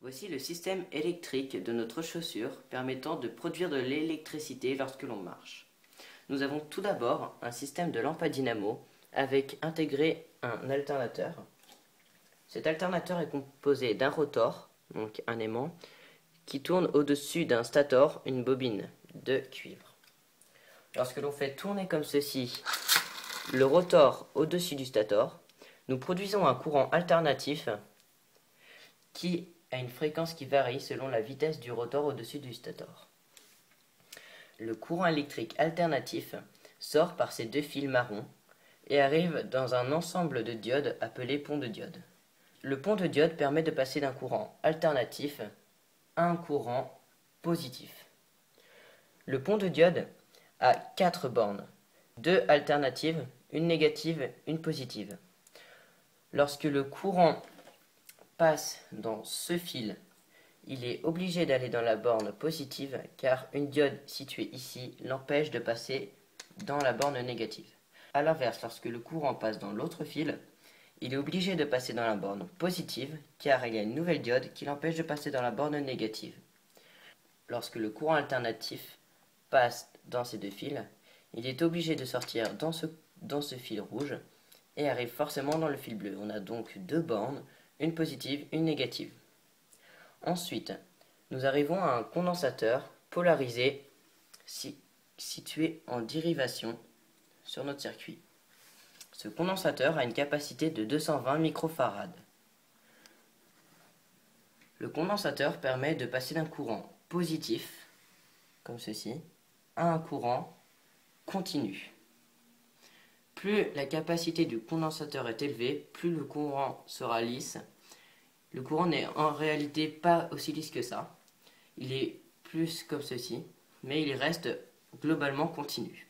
Voici le système électrique de notre chaussure permettant de produire de l'électricité lorsque l'on marche. Nous avons tout d'abord un système de lampe à dynamo avec intégré un alternateur. Cet alternateur est composé d'un rotor, donc un aimant, qui tourne au-dessus d'un stator, une bobine de cuivre. Lorsque l'on fait tourner comme ceci le rotor au-dessus du stator, nous produisons un courant alternatif qui a une fréquence qui varie selon la vitesse du rotor au-dessus du stator. Le courant électrique alternatif sort par ces deux fils marrons et arrive dans un ensemble de diodes appelé pont de diode. Le pont de diode permet de passer d'un courant alternatif à un courant positif. Le pont de diode a 4 bornes, 2 alternatives, une négative, une positive. Lorsque le courant passe dans ce fil, il est obligé d'aller dans la borne positive car une diode située ici l'empêche de passer dans la borne négative. A l'inverse, lorsque le courant passe dans l'autre fil, il est obligé de passer dans la borne positive car il y a une nouvelle diode qui l'empêche de passer dans la borne négative. Lorsque le courant alternatif passe dans ces deux fils, il est obligé de sortir dans ce fil rouge et arrive forcément dans le fil bleu. On a donc deux bornes, une positive, une négative. Ensuite, nous arrivons à un condensateur polarisé situé en dérivation sur notre circuit. Ce condensateur a une capacité de 220 microfarad. Le condensateur permet de passer d'un courant positif, comme ceci, à un courant continu. Plus la capacité du condensateur est élevée, plus le courant sera lisse. Le courant n'est en réalité pas aussi lisse que ça. Il est plus comme ceci, mais il reste globalement continu.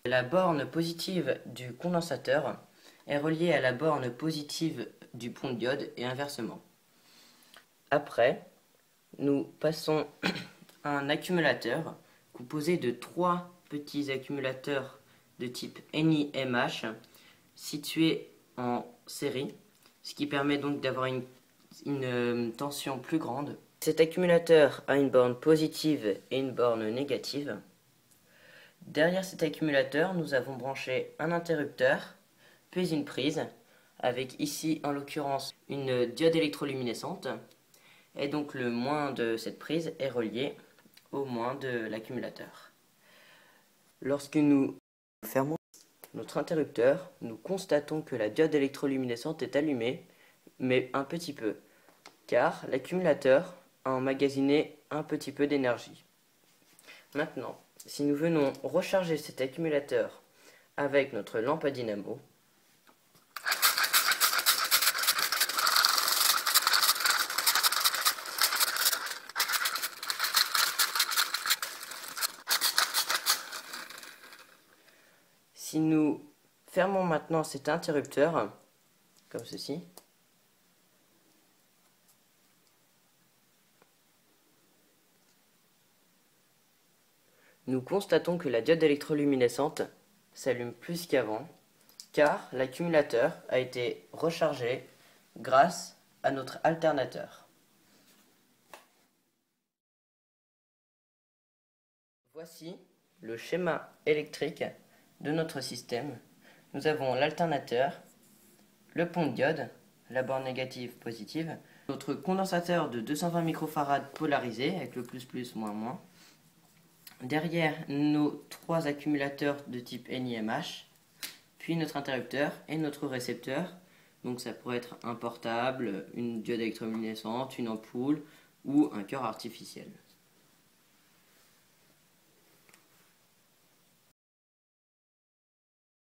La borne positive du condensateur est reliée à la borne positive du pont de diode et inversement. Après, nous passons à un accumulateur composé de 3 petits accumulateurs de type NiMH situés en série, ce qui permet donc d'avoir une tension plus grande. Cet accumulateur a une borne positive et une borne négative. Derrière cet accumulateur, nous avons branché un interrupteur, puis une prise, avec ici en l'occurrence une diode électroluminescente, et donc le moins de cette prise est relié au moins de l'accumulateur. Lorsque nous fermons notre interrupteur, nous constatons que la diode électroluminescente est allumée, mais un petit peu, car l'accumulateur a emmagasiné un petit peu d'énergie. Maintenant, si nous venons recharger cet accumulateur avec notre lampe à dynamo, si nous fermons maintenant cet interrupteur, comme ceci, nous constatons que la diode électroluminescente s'allume plus qu'avant, car l'accumulateur a été rechargé grâce à notre alternateur. Voici le schéma électrique de notre système. Nous avons l'alternateur, le pont de diode, la borne négative positive, notre condensateur de 220 microfarad polarisé avec le plus plus moins moins. Derrière nos 3 accumulateurs de type NiMH, puis notre interrupteur et notre récepteur. Donc ça pourrait être un portable, une diode électroluminescente, une ampoule ou un cœur artificiel.